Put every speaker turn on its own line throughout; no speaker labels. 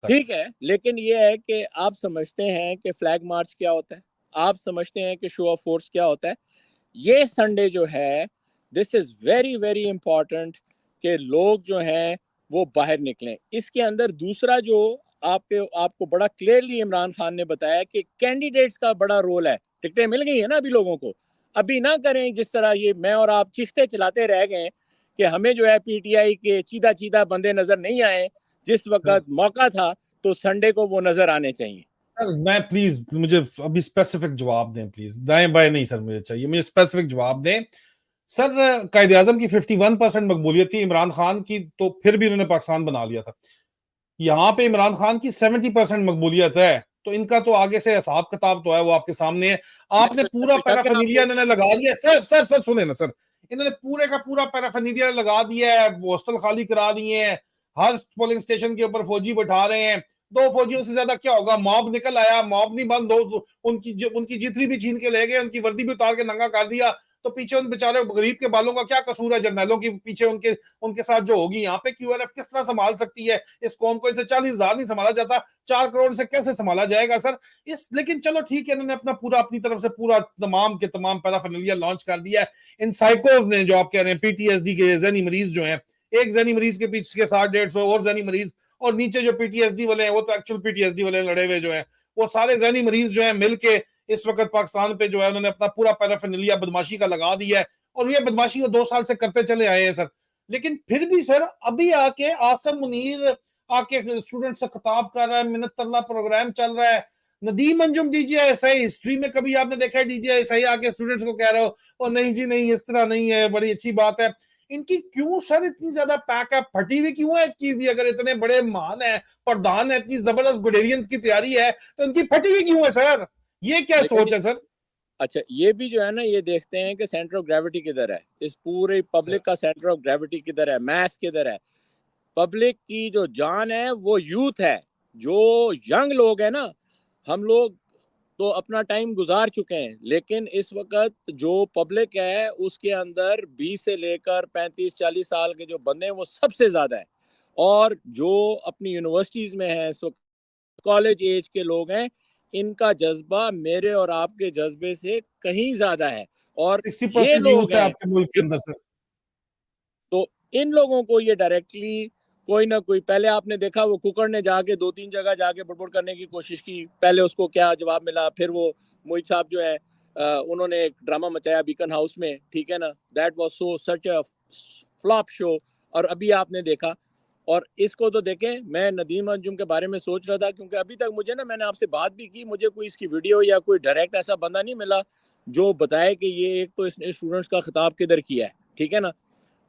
ठीक है, लेकिन ये है कि आप समझते हैं कि फ्लैग मार्च क्या होता है, आप समझते हैं कि शो ऑफ फोर्स क्या होता है। ये संडे जो है, this is very very important कि लोग जो हैं वो बाहर निकलें। इसके अंदर दूसरा जो आपको बड़ा क्लियरली इमरान खान ने बताया कि कैंडिडेट्स का बड़ा रोल है। टिकटें मिल गई है ना अभी लोगों को, अभी ना करें जिस तरह ये मैं और आप चीखते चलाते रह गए कि हमें जो है पीटीआई के चीदा चीदा बंदे नजर नहीं आए जिस
हाँ।
वक्त मौका था, तो संडे को वो नजर आने चाहिए।
सर मैं प्लीज मुझे अभी स्पेसिफिक जवाब दें प्लीज, दाएं बाएं नहीं सर, मुझे चाहिए, मुझे स्पेसिफिक जवाब दें। सर कायदे आजम की 51% मकबूलियत थी, इमरान खान की तो फिर भी उन्होंने पाकिस्तान बना लिया था। यहाँ पे इमरान खान की 70% मकबूलियत है, तो इनका तो आगे से हिसाब किताब तो है, वो आपके सामने है।
नहीं
आपने
तो इसमें
पूरा
कोई शक है
पैराफर्नीलिया
आपको?
इन्होंने लगा दिया। सर सर सर सुने ना सर, इन्होंने पूरे का पूरा पैराफर्नीलिया लगा दिया है, हॉस्टल खाली करा दिए हैं, हर पोलिंग स्टेशन के ऊपर फौजी बैठा रहे हैं। दो फौजियों से ज्यादा क्या होगा, मॉब निकल आया, मॉब नहीं बंद हो, उनकी जितनी भी छीन के ले गए, उनकी वर्दी भी उतार के नंगा कर दिया। तो पीछे उन बेचारे गरीब के बालों का क्या कसूर है, जर्नैलों के पीछे उनके उनके साथ जो होगी। यहाँ पे क्यूआरएफ किस तरह संभाल सकती है इस कौम को? इनसे 40,000 नहीं संभाला जाता, 4 करोड़ से कैसे संभाला जाएगा सर? लेकिन चलो ठीक है, इन्होंने अपनी तरफ से पूरा तमाम के तमाम पैराफर्नालिया लॉन्च कर दिया है। इन साइकोज ने, जो आप कह रहे हैं पीटीएसडी के जहनी मरीज जो हैं, एक जहनी मरीज के पीछे के 700-150 और जहनी मरीज, और नीचे जो पीटीएसडी वाले हैं वो तो एक्चुअल पीटीएसडी वाले लड़े हुए जो हैं, वो सारे जहनी मरीज जो हैं मिलके इस वक्त पाकिस्तान पे जो है उन्होंने अपना पूरा पैराफर्नालिया बदमाशी का लगा दिया है। और ये बदमाशी को 2 साल से करते चले आए हैं सर। लेकिन फिर भी सर, अभी आके आसम मुनीर आके स्टूडेंट से खिताब कर रहा है, मिन्नत तरला प्रोग्राम चल रहा है। नदीम अंजुम डीजीआईएसआई, हिस्ट्री में कभी आपने देखा है डीजीआईएसआई आके स्टूडेंट्स को कह रहे हो और नहीं जी नहीं इस तरह नहीं है, बड़ी अच्छी बात है? इनकी क्यों सर इतनी ज्यादा पैकअप फटी हुई क्यों है चीज? अगर इतने बड़े महान है, प्रधान है, इतनी जबरदस्त गुडेरियंस की तैयारी है, तो इनकी फटी हुई क्यों है सर? ये क्या
लेकिन
सोच है सर?
अच्छा, ये भी जो है ना, ये देखते हैं कि सेंटर ऑफ ग्रेविटी किधर है, इस पूरे
सर
पब्लिक का सेंटर ऑफ ग्रेविटी किधर है, मैस किधर है। पब्लिक की जो जान है वो यूथ है, जो यंग लोग हैं ना, हम लोग तो अपना टाइम गुजार चुके हैं, लेकिन इस वक्त जो पब्लिक है उसके अंदर 20 से लेकर 35-40 साल के जो बंदे हैं वो सबसे ज़्यादा है। और जो अपनी यूनिवर्सिटीज़ में हैं इस वक्त, कॉलेज एज के लोग हैं, इनका जज्बा मेरे और आपके जज्बे से कहीं ज़्यादा है। और
सिक्सटी
ये
परसेंट
लोग
यूथ है
हैं,
आपके मुल्क के अंदर सर।
तो इन लोगों को ये डायरेक्टली कोई ना कोई, पहले आपने देखा वो कुकर ने जाके 2-3 जगह जाके बुड़बुड़ करने की कोशिश की, पहले उसको क्या जवाब मिला, फिर वो मोहित साहब जो है उन्होंने एक ड्रामा मचाया बीकन हाउस में, ठीक है ना, that was so such a flop show. और अभी आपने देखा, और इसको तो देखें, मैं नदीम अंजुम के बारे में सोच रहा था, क्योंकि अभी तक मुझे ना, मैंने आपसे बात भी की, मुझे कोई इसकी वीडियो या कोई डायरेक्ट ऐसा बंदा नहीं मिला जो बताए कि ये एक तो इसने स्टूडेंट्स का खिताब किधर किया है, ठीक है ना।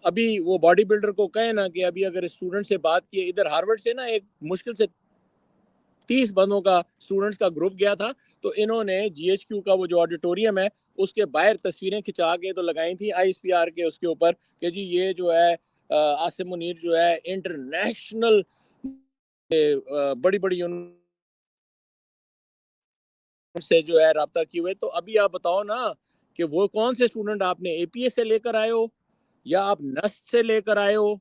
अभी वो बॉडी बिल्डर को कहे ना कि अभी अगर स्टूडेंट से बात की, इधर हार्वर्ड से ना एक मुश्किल से 30 बंदों का स्टूडेंट्स का ग्रुप गया था, तो इन्होंने जीएचक्यू का वो जो ऑडिटोरियम है उसके बाहर तस्वीरें खिंचा के तो लगाई थी आईएसपीआर के उसके ऊपर कि जी ये जो है आसिम मुनीर जो है इंटरनेशनल बड़ी बड़ी यूनिवर्सिटी से जो है रब्ता किए हुए। तो अभी आप बताओ ना कि वो कौन से स्टूडेंट आपने एपीएस से लेकर आए हो, या आप नस्ट से लेकर आए हो,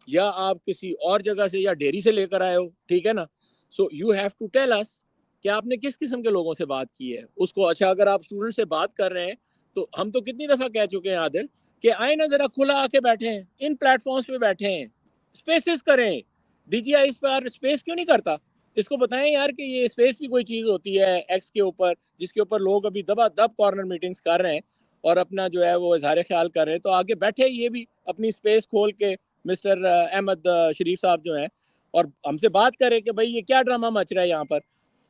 या आप किसी और जगह से या डेयरी से लेकर आए हो, ठीक है ना। So you have to tell us कि आपने किस किस्म के लोगों से बात की है उसको। अच्छा, अगर आप स्टूडेंट से बात कर रहे हैं, तो हम तो कितनी दफ़ा कह चुके हैं आदिल कि आए ना ज़रा खुला आके बैठे हैं, इन प्लेटफॉर्म्स पे बैठे हैं, स्पेसेस करें। डीजीआई इस पर स्पेस क्यों नहीं करता? इसको बताएं यार कि ये स्पेस भी कोई चीज़ होती है एक्स के ऊपर, जिसके ऊपर लोग अभी दबा दब कॉर्नर मीटिंग्स कर रहे हैं और अपना जो है वो इजहार ख्याल कर रहे हैं। तो आगे बैठे ये भी अपनी स्पेस खोल के, मिस्टर अहमद शरीफ साहब जो हैं, और हमसे बात करें कि भाई ये क्या ड्रामा मच रहा है यहाँ पर।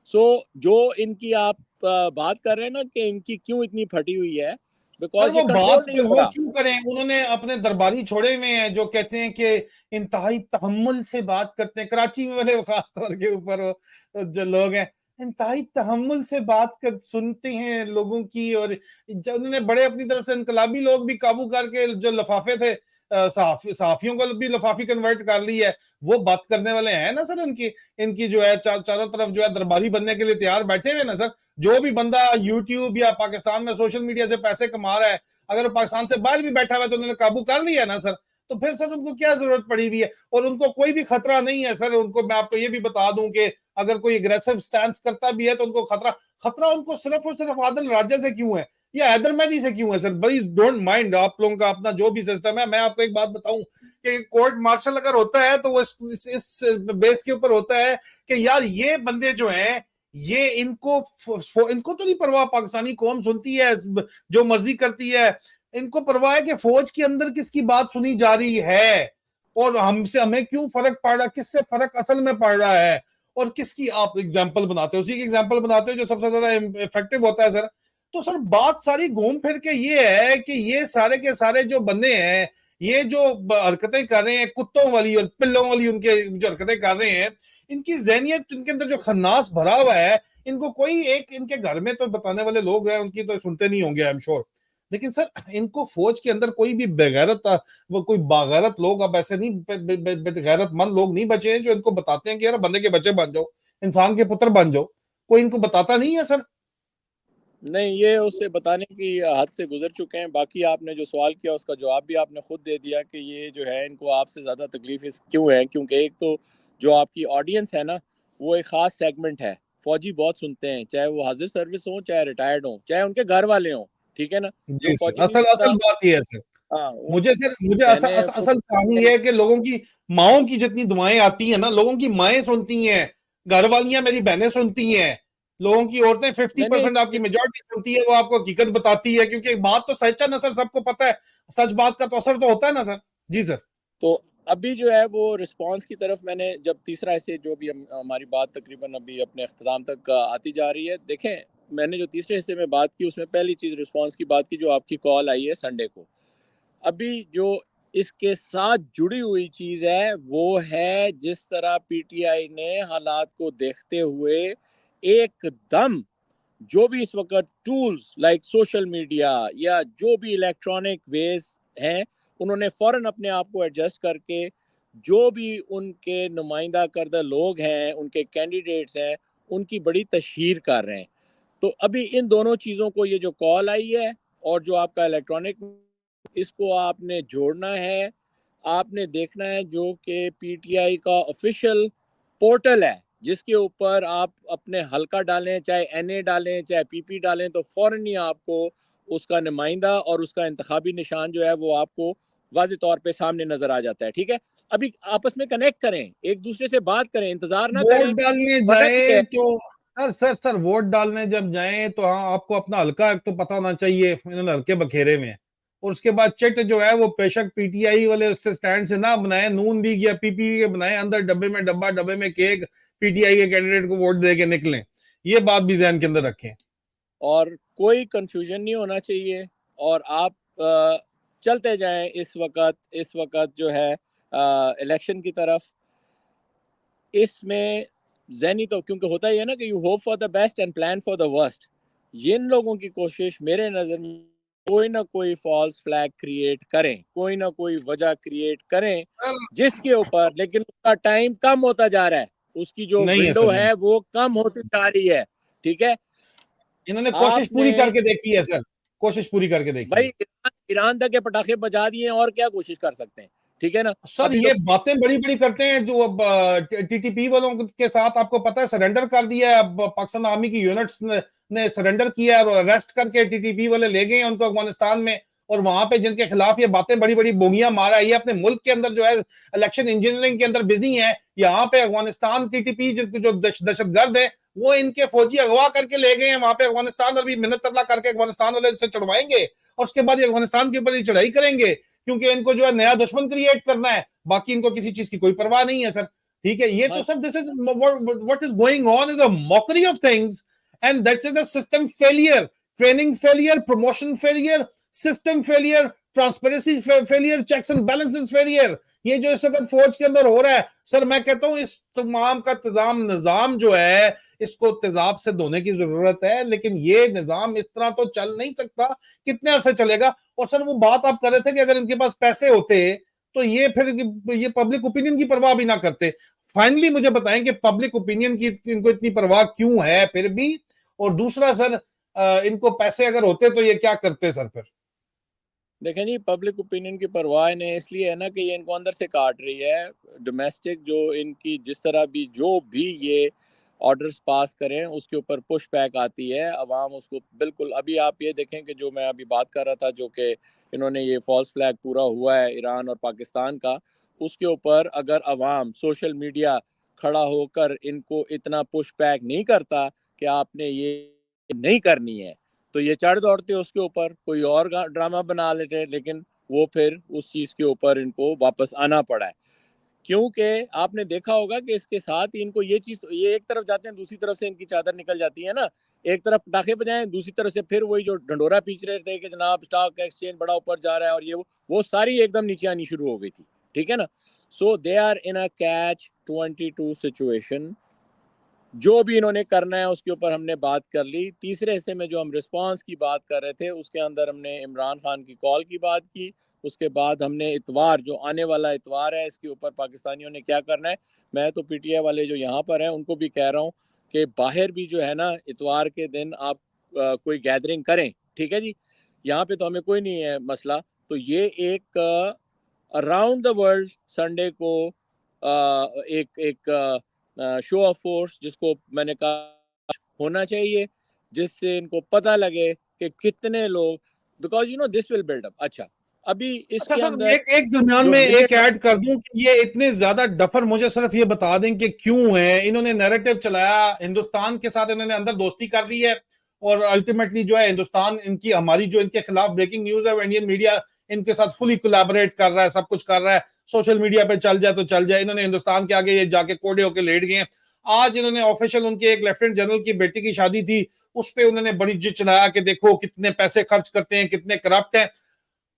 सो जो इनकी आप बात कर रहे हैं ना कि इनकी क्यों इतनी फटी हुई है,
सर
बिकॉज ये
वो बात
कंट्रोल नहीं
फिर
हो
वो
रहा।
क्यों करें? उन्होंने अपने दरबारी छोड़े हुए हैं जो कहते हैं कि इंतहाई तहम्मुल से बात करते हैं। कराची में वाले खास तौर के ऊपर जो लोग हैं, इंतहाई तहम्मुल से बात कर सुनते हैं लोगों की। और जब उन्होंने बड़े अपनी तरफ से इनकलाबी लोग भी काबू करके, जो लफाफे थे सहाफियों को भी लफाफी कन्वर्ट कर ली है। वो बात करने वाले हैं ना सर। इनकी इनकी जो है चारों तरफ जो है दरबारी बनने के लिए तैयार बैठे हुए ना सर। जो भी बंदा यूट्यूब या पाकिस्तान में सोशल मीडिया से पैसे कमा रहा है, अगर वो पाकिस्तान से बाहर भी बैठा हुआ है तो उन्होंने काबू कर लिया ना सर। तो फिर सर उनको क्या जरूरत पड़ी हुई है? और उनको कोई भी खतरा नहीं है सर। उनको मैं आपको ये भी बता दूं कि अगर कोई एग्रेसिव स्टैंड करता भी है तो उनको खतरा खतरा उनको सिर्फ और सिर्फ आदिल राजा से क्यों है या हैदर मेहदी से क्यों है सर? भाई डोंट माइंड, आप लोगों का अपना जो भी सिस्टम है। मैं आपको एक बात बताऊं कि कोर्ट मार्शल अगर होता है तो वो इस बेस के ऊपर होता है कि यार ये बंदे जो हैं ये इनको तो नहीं परवाह, पाकिस्तानी कौम सुनती है जो मर्जी करती है, इनको परवाह है कि फौज के अंदर किसकी बात सुनी जा रही है और हमसे हमें क्यों फर्क पड़ रहा है, किससे फर्क असल में पड़ रहा है और किसकी आप एग्जाम्पल बनाते हो, उसी की एग्जाम्पल बनाते हो जो सबसे ज्यादा इफेक्टिव होता है सर। तो सर बात सारी घूम फिर के ये है कि ये सारे के सारे जो बंदे हैं ये जो हरकतें कर रहे हैं कुत्तों वाली और पिल्लों वाली, उनके जो हरकतें कर रहे हैं, इनकी जहनियत, इनके अंदर जो खन्नास भरा हुआ है, इनको कोई एक इनके घर में तो बताने वाले लोग हैं, उनकी तो सुनते नहीं होंगे आई एम श्योर। लेकिन सर इनको फौज के अंदर कोई भी बेगैरत वो कोई बागैरत लोग अब ऐसे नहीं बेगैरतमंद लोग नहीं बचे हैं जो इनको बताते हैं कि यार बंदे के बच्चे बन जाओ, इंसान के पुत्र बन जाओ। कोई इनको बताता नहीं है सर।
नहीं, ये उससे बताने की हद से गुजर चुके हैं। बाकी आपने जो सवाल किया उसका जवाब भी आपने खुद दे दिया कि ये जो है इनको आपसे ज़्यादा तकलीफ इस क्यों है, क्योंकि एक तो जो आपकी ऑडियंस है ना वो एक ख़ास सेगमेंट है। फौजी बहुत सुनते हैं, चाहे वो हाजिर सर्विस हो, चाहे रिटायर्ड हो, चाहे उनके घर वाले हों, ठीक है ना। जो
जी सर,
फौजी नहीं
असल असल
होता,
बात ये है सर।
हाँ,
मुझे
उनकी
सर मुझे
बहनें
असल कहानी ये है कि लोगों की माओं की जितनी दुआएं आती हैं ना, लोगों की माएं सुनती हैं, घर वालियां मेरी बहनें सुनती हैं, लोगों की औरतें फिफ्टी
नहीं नहीं
परसेंट आपकी मेजोरिटी सुनती है, वो आपको हकीकत बताती है क्योंकि बात तो सच्चा ना सर, सबको पता है सच बात का तो असर तो होता है ना सर। जी सर।
तो अभी जो है वो रिस्पांस की तरफ मैंने जब तीसरा हिस्से जो भी हमारी बात तकरीबन अभी अपने अख्ताम तक आती जा रही है, देखें मैंने जो तीसरे हिस्से में बात की उसमें पहली चीज़ रिस्पांस की बात की जो आपकी कॉल आई है संडे को। अभी जो इसके साथ जुड़ी हुई चीज़ है वो है जिस तरह पीटीआई ने हालात को देखते हुए एकदम जो भी इस वक्त टूल्स लाइक सोशल मीडिया या जो भी इलेक्ट्रॉनिक वेज हैं उन्होंने फ़ौरन अपने आप को एडजस्ट करके जो भी उनके नुमाइंदा करदा लोग हैं, उनके कैंडिडेट्स हैं, उनकी बड़ी तशहीर कर रहे हैं। तो अभी इन दोनों चीज़ों को ये जो कॉल आई है और जो आपका इलेक्ट्रॉनिक, इसको आपने जोड़ना है। आपने देखना है जो कि पीटीआई का ऑफिशियल पोर्टल है जिसके ऊपर आप अपने हल्का डालें, चाहे एनए डालें, चाहे पीपी डालें, तो फ़ौरन ही आपको उसका नुमाइंदा और उसका इंतखाबी निशान जो है वो आपको वाज़ेह तौर पे सामने नज़र आ जाता है, ठीक है? अभी आपस में कनेक्ट करें, एक दूसरे से बात करें, इंतज़ार ना
वोट
करें।
डालने
पता ये
जाए
है,
तो सर वोट डालने जब जाए तो हाँ आपको अपना हल्का एक तो पता होना चाहिए, इन्होंने हल्के बखेरे में है। और उसके बाद चिट जो है वो बेशक पीटीआई वाले उससे स्टैंड से ना बनाए, नून लीग या पीपी के बनाए, अंदर डब्बे में डब्बा, डब्बे में केक, पीटीआई के कैंडिडेट को वोट दे के निकलें। ये बात भी ज़हन के अंदर रखें।
और कोई कंफ्यूजन नहीं होना चाहिए और आप चलते जाएं इस वक्त जो है इलेक्शन की तरफ। इसमें ज़हनी तो क्योंकि होता ही है ना कि you hope for the best and plan for the worst. इन लोगों की कोशिश मेरे नज़र में कोई ना कोई फॉल्स फ्लैग क्रिएट करें, कोई ना कोई वजह क्रिएट करें
सर
जिसके ऊपर, लेकिन उसका टाइम कम होता जा रहा है, उसकी जो
नहीं है
विंडो
सर, नहीं।
है वो कम होती जा रही है, ठीक है।
इन्होंने कोशिश
आपने
पूरी करके देखी है सर, कोशिश पूरी करके देखी
भाई
है।
ईरान तक के पटाखे बजा दिए और क्या कोशिश कर सकते हैं, ठीक है ना।
सर
अभी तो
ये बातें बड़ी बड़ी करते हैं जो अब टीटीपी वालों के साथ आपको पता है सरेंडर कर दिया है, अब पाकिस्तान आर्मी की यूनिट्स ने सरेंडर किया है और अरेस्ट करके टीटीपी वाले ले गए हैं उनको अफगानिस्तान में। और वहां पे जिनके खिलाफ ये बातें बड़ी बड़ी बोगियां मारा है, ये अपने मुल्क के अंदर जो है इलेक्शन इंजीनियरिंग के अंदर बिजी है। यहाँ पे अफगानिस्तान टीटीपी जो दहशतगर्द है वो इनके फौजी अगवा करके ले गए हैं वहां पे अफगानिस्तान, और भी मिन्नत तरला करके अफगानिस्तान वाले से चढ़वाएंगे और उसके बाद ये अफगानिस्तान के ऊपर ही चढ़ाई करेंगे क्योंकि इनको जो है नया दुश्मन क्रिएट करना है। बाकी इनको किसी चीज की कोई परवाह नहीं है सर, ठीक है। ये तो
हाँ,
sir this is what is going on is a mockery of things and that is a system failure, training failure, promotion failure, system failure, transparency failure, checks and balances failure. ये जो इस वक्त फौज के अंदर हो रहा है सर, मैं कहता हूं इस तमाम का निजाम जो है इसको तेजाब से धोने की जरूरत है। लेकिन ये निजाम इस तरह तो चल नहीं सकता, कितने अरसे चलेगा। और सर वो बात आप कर रहे थे कि अगर इनके पास पैसे होते तो ये फिर ये पब्लिक ओपिनियन की परवाह भी ना करते। फाइनली मुझे बताएं कि पब्लिक ओपिनियन की इनको इतनी परवाह क्यों है फिर भी। और दूसरा सर इनको पैसे अगर होते तो ये क्या करते सर फिर?
देखें जी, पब्लिक ओपिनियन की परवाह इन्हें इसलिए है ना कि ये इनको अंदर से काट रही है। डोमेस्टिक जो इनकी जिस तरह भी जो भी ये ऑर्डर्स पास करें उसके ऊपर पुश बैक आती है, अवाम उसको बिल्कुल। अभी आप ये देखें कि जो मैं अभी बात कर रहा था, जो कि इन्होंने ये फॉल्स फ्लैग पूरा हुआ है ईरान और पाकिस्तान का, उसके ऊपर अगर अवाम सोशल मीडिया खड़ा होकर इनको इतना पुश बैक नहीं करता कि आपने ये नहीं करनी है, तो ये चढ़ दौड़ते उसके ऊपर, कोई और ड्रामा बना लेते, लेकिन वो फिर उस चीज़ के ऊपर इनको वापस आना पड़ा है। क्योंकि आपने देखा होगा कि इसके साथ ही इनको ये चीज़, ये एक तरफ जाते हैं दूसरी तरफ से इनकी चादर निकल जाती है ना। एक तरफ पटाखे बजाएं, दूसरी तरफ से फिर वही जो ढंडोरा पीट रहे थे कि जनाब स्टॉक एक्सचेंज बड़ा ऊपर जा रहा है और ये वो सारी एकदम नीचे आनी शुरू हो गई थी। ठीक है ना। So they are in a catch 22 situation. जो भी इन्होंने करना है उसके ऊपर हमने बात कर ली। तीसरे हिस्से में जो हम रिस्पांस की बात कर रहे थे उसके अंदर हमने इमरान खान की कॉल की बात की। उसके बाद हमने इतवार, जो आने वाला इतवार है, इसके ऊपर पाकिस्तानियों ने क्या करना है। मैं तो पीटीआई वाले जो यहाँ पर हैं उनको भी कह रहा हूँ कि बाहर भी जो है ना, इतवार के दिन आप कोई गैदरिंग करें। ठीक है जी, यहाँ पे तो हमें कोई नहीं है मसला। तो ये एक अराउंड द वर्ल्ड संडे को एक एक शो ऑफ फोर्स, जिसको मैंने कहा होना चाहिए, जिससे इनको पता लगे कि कितने लोग, because this will build up. अच्छा, अभी
अच्छा
इसके
सर,
अंदर
एक एक दरमियान
जो
में एक
मिलिट्री,
ऐड कर दूं कि ये इतने ज्यादा डफर, मुझे सिर्फ ये बता दें कि क्यों है। इन्होंने नैरेटिव चलाया, हिंदुस्तान के साथ इन्होंने अंदर दोस्ती कर ली है, और अल्टीमेटली जो है हिंदुस्तान, इनकी हमारी जो इनके खिलाफ ब्रेकिंग न्यूज है, इंडियन मीडिया इनके साथ फुली कोलैबोरेट कर रहा है, सब कुछ कर रहा है। सोशल मीडिया पे चल जाए तो चल जाए, इन्होंने हिंदुस्तान के आगे ये जाके कोड़े होकर लेट गए हैं। आज इन्होंने ऑफिशियल, उनके एक लेफ्टिनेंट जनरल की बेटी की शादी थी, उस पर उन्होंने बड़ी जिद चलाया कि देखो कितने पैसे खर्च करते हैं, कितने करप्ट हैं।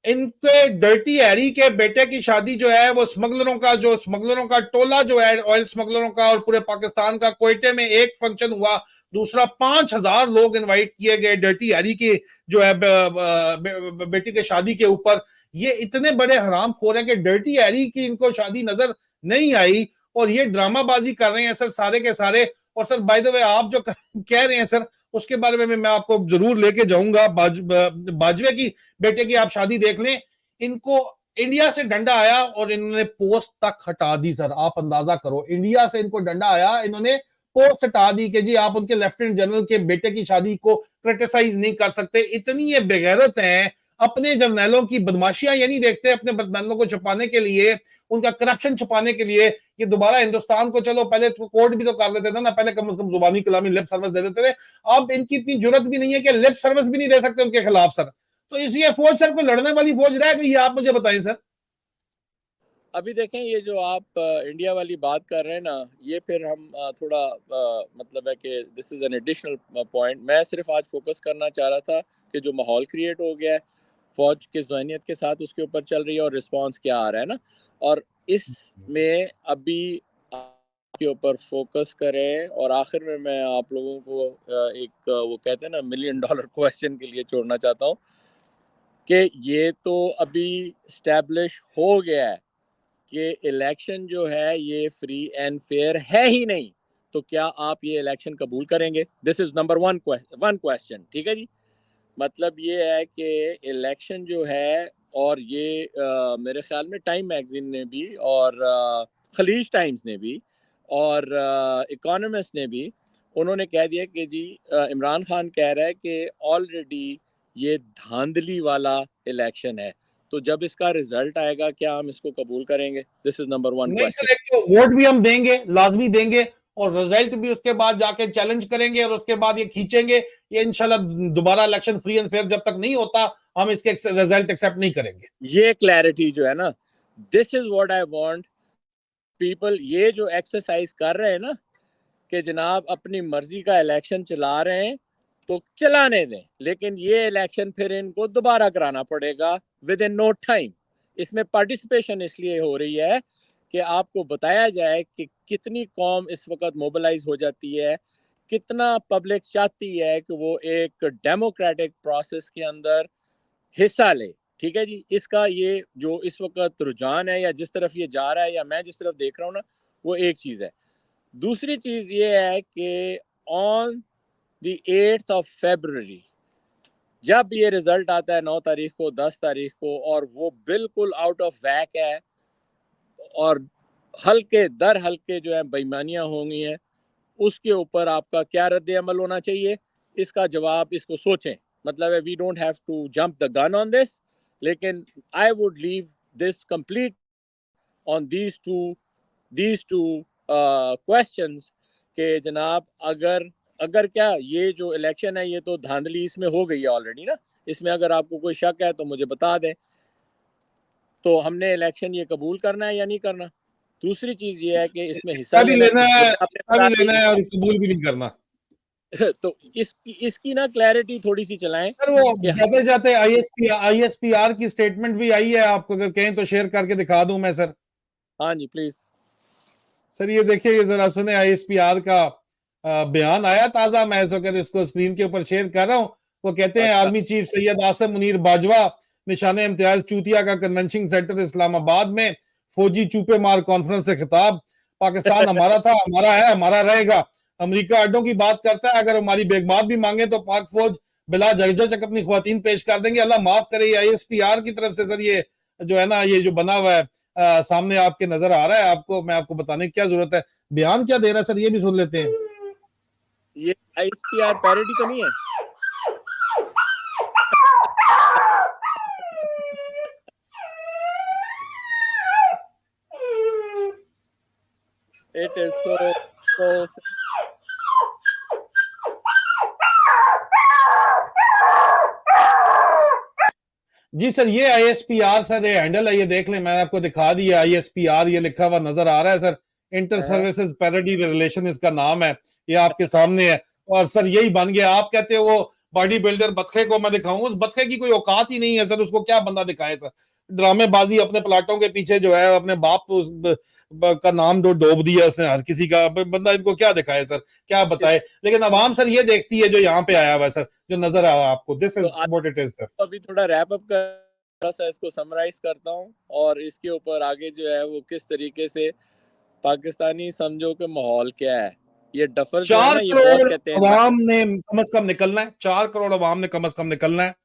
इनके डर्टी हैरी के बेटे की शादी जो है वो स्मगलरों का टोला जो है, ऑयल स्मगलरों का, और पूरे पाकिस्तान का, कोयटे में एक फंक्शन हुआ, दूसरा 5,000 लोग इनवाइट किए गए डर्टी हैरी की जो है बेटी के शादी के ऊपर। ये इतने बड़े हराम खोर हैं कि डर्टी हैरी की इनको शादी नजर नहीं आई, और ये ड्रामाबाजी कर रहे हैं सर सारे के सारे। और सर बाय द वे, आप जो कह रहे हैं सर, उसके बारे में मैं आपको जरूर लेके जाऊंगा। बाजवे की बेटे की आप शादी देख लें। इनको इंडिया से डंडा आया और इन्होंने पोस्ट तक हटा दी सर। आप अंदाजा करो, इंडिया से इनको डंडा आया, इन्होंने पोस्ट हटा दी कि जी आप उनके लेफ्टिनेंट जनरल के बेटे की शादी को क्रिटिसाइज नहीं कर सकते। इतनी ये बेगैरत हैं, अपने जर्नैलों की बदमाशियां ये नहीं देखते, अपने जर्नैलों को छुपाने के लिए, उनका करप्शन छुपाने के लिए। ये दोबारा हिंदुस्तान को, चलो पहले तो कोर्ट भी तो कर लेते थे ना, पहले कम से कम जुबानी कलामी लिप सर्विस दे देते थे। अब इनकी इतनी जरूरत भी नहीं है कि लिप सर्विस भी नहीं दे सकते उनके खिलाफ सर। तो इसलिए फौज सर को लड़ने वाली फौज रह गई है, आप मुझे बताएं सर।
अभी देखें ये जो आप इंडिया वाली बात कर रहे हैं ना, ये फिर हम थोड़ा मतलब है कि this is an additional point. मैं सिर्फ आज फोकस करना चाह रहा था कि जो माहौल क्रिएट हो गया है फौज की जहनीत के साथ, उसके ऊपर चल रही है और रिस्पांस क्या आ रहा है ना। और इसमें अभी के ऊपर फोकस करें, और आखिर में मैं आप लोगों को एक वो कहते हैं ना $1,000,000 क्वेश्चन के लिए छोड़ना चाहता हूँ कि ये तो अभी स्टैब्लिश हो गया है कि इलेक्शन जो है ये फ्री एंड फेयर है ही नहीं। तो क्या आप ये इलेक्शन कबूल करेंगे? This is number one question. ठीक है जी। मतलब ये है कि इलेक्शन जो है, और ये मेरे ख्याल में टाइम मैगजीन ने भी, और खलीज टाइम्स ने भी, और इकोनॉमिस्ट ने भी, उन्होंने कह दिया कि जी इमरान खान कह रहा है कि ऑलरेडी ये धांधली वाला इलेक्शन है। तो जब इसका रिजल्ट आएगा क्या हम इसको कबूल करेंगे? दिस इज नंबर वन
नहीं
क्वेश्चन।
सर, एक तो वोट भी हम देंगे, लाजमी देंगे, और रिजल्ट भी उसके बाद जाके चैलेंज करेंगे, और उसके बाद ये खींचेंगे। ये इंशाल्लाह दोबारा इलेक्शन फ्री एंड फेयर जब तक नहीं होता, हम इसके रिजल्ट एक्सेप्ट नहीं करेंगे।
ये क्लैरिटी जो है ना, this is what I want people. ये जो एक्सरसाइज कर रहे हैं ना कि जनाब अपनी मर्जी का इलेक्शन चला रहे हैं, तो चलाने दें, लेकिन ये इलेक्शन फिर इनको दोबारा कराना पड़ेगा विद इन नो टाइम। इसमें पार्टिसिपेशन इसलिए हो रही है कि आपको बताया जाए कि कितनी कौम इस वक्त मोबिलाइज हो जाती है, कितना पब्लिक चाहती है कि वो एक डेमोक्रेटिक प्रोसेस के अंदर हिस्सा ले। ठीक है जी। इसका ये जो इस वक्त रुझान है, या जिस तरफ ये जा रहा है, या मैं जिस तरफ देख रहा हूँ ना, वो एक चीज़ है। दूसरी चीज़ ये है कि on the 8th of February, जब ये रिजल्ट आता है 9 तारीख को, 10 तारीख को, और वो बिल्कुल आउट ऑफ वैक है और हल्के दर हल्के जो है बेईमानियां होंगी हैं, उसके ऊपर आपका क्या रद्द अमल होना चाहिए, इसका जवाब इसको सोचें। मतलब है we don't have to jump the gun on this, लेकिन I would leave this complete on these two questions कि जनाब अगर अगर क्या ये जो इलेक्शन है ये तो धांधली इसमें हो गई है ऑलरेडी ना, इसमें अगर आपको कोई शक है तो मुझे बता दें। तो हमने इलेक्शन ये कबूल करना है या नहीं करना। दूसरी चीज ये है कि इसमें हिस्सा लेना, जैसे आपने
लेना है
बताया
और कबूल भी नहीं करना।
तो इसकी ना क्लैरिटी थोड़ी सी चलाएं
सर वो
कि
जाते जाते आईएसपीआर की स्टेटमेंट भी आई है, आपको अगर कहें तो शेयर करके दिखा दूं मैं सर।
हाँ जी प्लीज।
सर ये देखिए, ये जरा सुने, आईएसपीआर का बयान आया ताजा, मैं इस वक्त इसको स्क्रीन के ऊपर शेयर कर रहा हूं। वो कहते हैं,
अच्छा
आर्मी चीफ सैयद आसिम मुनीर बाजवा, निशाने इम्तियाज चूतिया का कन्वेंशन सेंटर इस्लामाबाद में फौजी चूपे मार कॉन्फ्रेंस से खिताब। पाकिस्तान हमारा था, हमारा है, हमारा रहेगा। अमेरिका अड्डों की बात करता है, अगर हमारी बेगमात भी मांगे तो पाक फौज बिला झकझक अपनी ख्वातीन पेश कर देंगे। अल्लाह माफ करे। आईएसपीआर की तरफ से सर ये जो है ना, ये जो बना हुआ है सामने आपके नजर आ रहा है, आपको मैं आपको बताने की क्या जरूरत है। बयान क्या दे रहा है सर, ये भी सुन लेते हैं।
ये आईएसपीआर पैरोडी तो नहीं है? इट इज सो
जी सर, ये आईएसपीआर सर, ये हैंडल है, ये देख लें, मैंने आपको दिखा दिया। आईएसपीआर ये लिखा हुआ नजर आ रहा है sir. Inter services parity relation इसका नाम है, ये आपके सामने है। और सर यही बन गया। आप कहते हो वो बॉडी बिल्डर बतखे को मैं दिखाऊं, उस बतखे की कोई औकात ही नहीं है सर, उसको क्या बंदा दिखाए सर। ड्रामेबाजी अपने प्लाटों के पीछे जो है, अपने बाप का नाम डोब दिया उसने हर किसी का। बंदा इनको क्या दिखाए सर, क्या बताए। लेकिन अवाम सर ये देखती है जो यहाँ पे आया हुआ है सर, जो नजर आ रहा है आपको। दिस
तो
is what it is sir.
अभी थोड़ा रैप अप कर, थोड़ा सा इसको समराइज करता हूँ और इसके ऊपर आगे जो है वो किस तरीके से पाकिस्तानी समझो कि माहौल क्या है। ये डफर जो है
चार
ना, ये बहुत
करोड़
कहते हैं
अवाम ने कम से कम निकलना है। 4 करोड़ अवाम ने कम से कम निकलना है।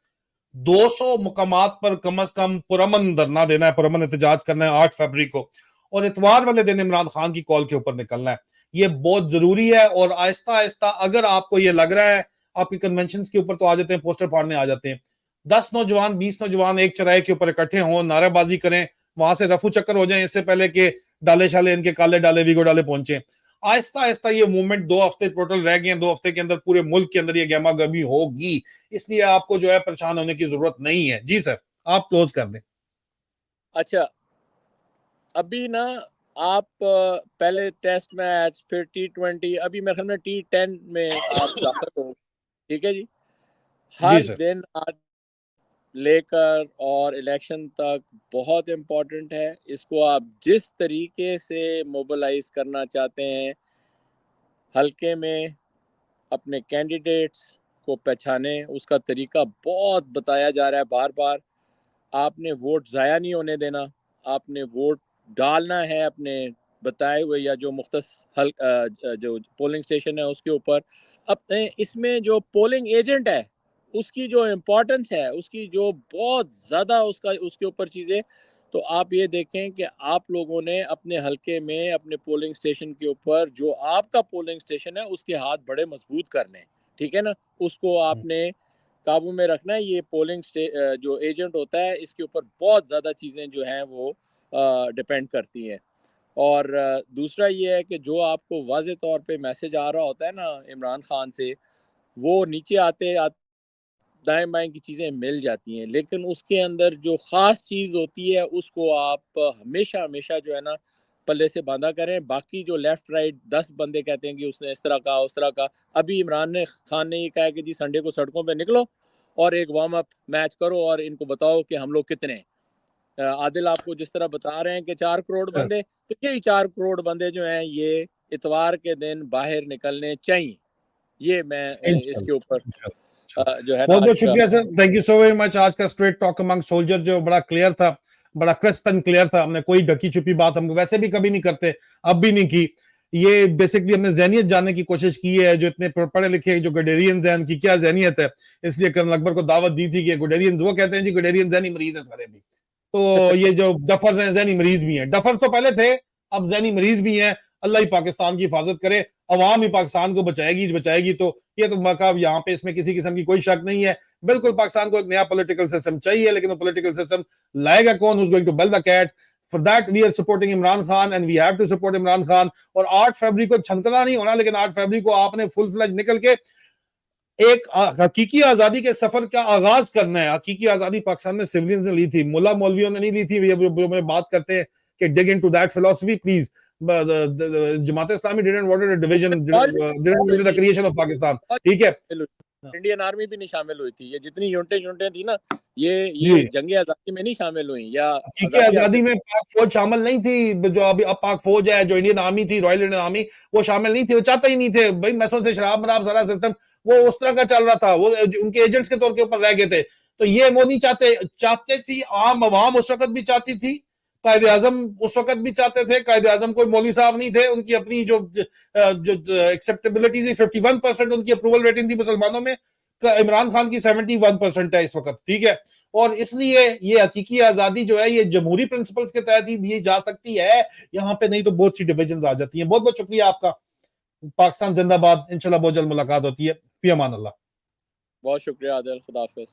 200 मुकामात पर कम से कम पुरमन धरना देना है, पुरमन एहतजाज करना है 8 फरवरी को। और इतवार वाले दिन इमरान खान की कॉल के ऊपर निकलना है। ये बहुत जरूरी है। और आहिस्ता आहिस्ता अगर आपको ये लग रहा है, आपके कन्वेंशन के ऊपर तो आ जाते हैं, पोस्टर फाड़ने आ जाते हैं। 10 नौजवान 20 नौजवान एक चौराहे के ऊपर इकट्ठे हों, नारेबाजी करें, वहां से रफू चक्कर हो जाए, इससे पहले कि डाले शाले इनके काले डाले वीगो डाले पहुंचे। आहिस्ता आहिस्ता ये मूवमेंट 2 हफ्ते टोटल रह गए। 2 हफ्ते के अंदर पूरे मुल्क के अंदर ये गहमा गहमी होगी। इसलिए आपको जो है परेशान होने की जरूरत नहीं है। जी सर, आप क्लोज कर दें।
अच्छा अभी ना आप पहले टेस्ट मैच, फिर T20, अभी मेरे ख्याल में T10 में आप दाखिल हो। ठीक है जी।
जी
हर
सर।
दिन आज लेकर और इलेक्शन तक बहुत इम्पोर्टेंट है। इसको आप जिस तरीके से मोबिलाइज करना चाहते हैं, हल्के में अपने कैंडिडेट्स को पहचाने, उसका तरीका बहुत बताया जा रहा है बार बार। आपने वोट ज़ाया नहीं होने देना, आपने वोट डालना है अपने बताए हुए या जो मुख्तस जो पोलिंग स्टेशन है उसके ऊपर। अपने इसमें जो पोलिंग एजेंट है उसकी जो इम्पोर्टेंस है, उसकी जो बहुत ज़्यादा उसका उसके ऊपर चीज़ें, तो आप ये देखें कि आप लोगों ने अपने हलके में अपने पोलिंग स्टेशन के ऊपर जो आपका पोलिंग स्टेशन है उसके हाथ बड़े मजबूत करने हैं। ठीक है ना, उसको आपने काबू में रखना है। ये पोलिंग जो एजेंट होता है इसके ऊपर बहुत ज़्यादा चीज़ें जो हैं वो डिपेंड करती हैं। और दूसरा ये है कि जो आपको वाज़े तौर पे मैसेज आ रहा होता है ना इमरान खान से, वो नीचे आते आते दाएं बाएं की चीज़ें मिल जाती हैं, लेकिन उसके अंदर जो ख़ास चीज़ होती है उसको आप हमेशा हमेशा जो है ना पल्ले से बांधा करें। बाकी जो लेफ़्ट राइट 10 बंदे कहते हैं कि उसने इस तरह कहा उस तरह कहा, अभी इमरान ने खान ने ये कहा कि जी संडे को सड़कों पे निकलो और एक वार्म अप मैच करो और इनको बताओ कि हम लोग कितने हैं। आदिल आपको जिस तरह बता रहे हैं कि 4 करोड़ बंदे, तो यही 4 करोड़ बंदे जो हैं ये इतवार के दिन बाहर निकलने चाहिए। ये मैं इसके ऊपर जो है ना
बहुत बहुत
आज का।
शुक्रिया sir, thank you so very much. आज का स्ट्रेट टॉक अमंग सोल्जर जो बड़ा क्लियर था, बड़ा क्रिस्प एंड क्लियर था। हमने कोई ढकी छुपी बात हम वैसे भी कभी नहीं करते, अब भी नहीं की। ये बेसिकली हमने जहनियत जानने की कोशिश की है, जो इतने पढ़े लिखे जो गुडेरियंस हैं उनकी क्या जहनियत है। इसलिए कर्नल अकबर को दावत दी थी कि गुडेरियंस, वो कहते हैं जी गुडेरियन जहनी मरीज है सारे भी, तो ये जो डफर्स हैं जहनी मरीज भी हैं। डफर्स तो पहले थे, अब जहनी मरीज भी हैं। अल्लाह ही पाकिस्तान की हिफाजत करे, अवाम ही पाकिस्तान को बचाएगी बचाएगी। तो ये तो मकाब यहाँ पे इसमें किसी किस्म की कोई शक नहीं है। बिल्कुल पाकिस्तान को एक नया पॉलिटिकल सिस्टम चाहिए, लेकिन वो पॉलिटिकल सिस्टम लाएगा कौन? Who is going to build the cat? For that we are supporting Imran Khan and we have to support Imran Khan. और 8 फरवरी को छनकना नहीं होना, लेकिन 8 फरवरी को आपने फुल फ्लैज निकल के एक हकीकी आजादी के सफर का आगाज करना है। हकीकी आजादी पाकिस्तान में सिविलियंस ने ली थी, मुल्ला मौलवियों ने नहीं ली थी। में बात करते हैं कि dig into that philosophy please. Jamaat Islami didn't wanted a division, didn't wanted the creation of Pakistan, ठीक है।
इंडियन आर्मी भी नहीं शामिल हुई थी। ये जितनी यूनिटें थी ना, ये
जी,
जंगे आजादी में नहीं शामिल हुई, या
हकीकी आजादी में पाक फौज शामिल नहीं थी। जो अभी अब पाक फौज है, जो इंडियन आर्मी थी, रॉयल इंडियन आर्मी, वो शामिल नहीं थी। वो चाहते ही नहीं थे भाई, मैसों से शराब मराब सारा सिस्टम वो उस तरह का चल रहा था। वो उनके एजेंट्स के तौर के ऊपर रह गए थे। तो ये वो नहीं चाहते। चाहते थी आम आवाम उस वक्त भी चाहती थी, कायदे आजम उस वक्त भी चाहते थे। कायदे आजम कोई मौलवी साहब नहीं थे। उनकी अपनी जो एक्सेप्टेबिलिटी थी 51% उनकी अप्रूवल रेटिंग थी मुसलमानों में। इमरान खान की 71% है इस वक्त, ठीक है। और इसलिए ये हकीकी आजादी जो है ये जमहूरी प्रिंसिपल्स के तहत ही दी जा सकती है। यहाँ पे नहीं तो बहुत सी डिविजन आ जाती हैं। बहुत बहुत शुक्रिया आपका। पाकिस्तान जिंदाबाद। इंशाल्लाह बहुत जल्द मुलाकात होती है। फी अमान अल्लाह।
बहुत शुक्रिया आदिल, खुदा हाफिज।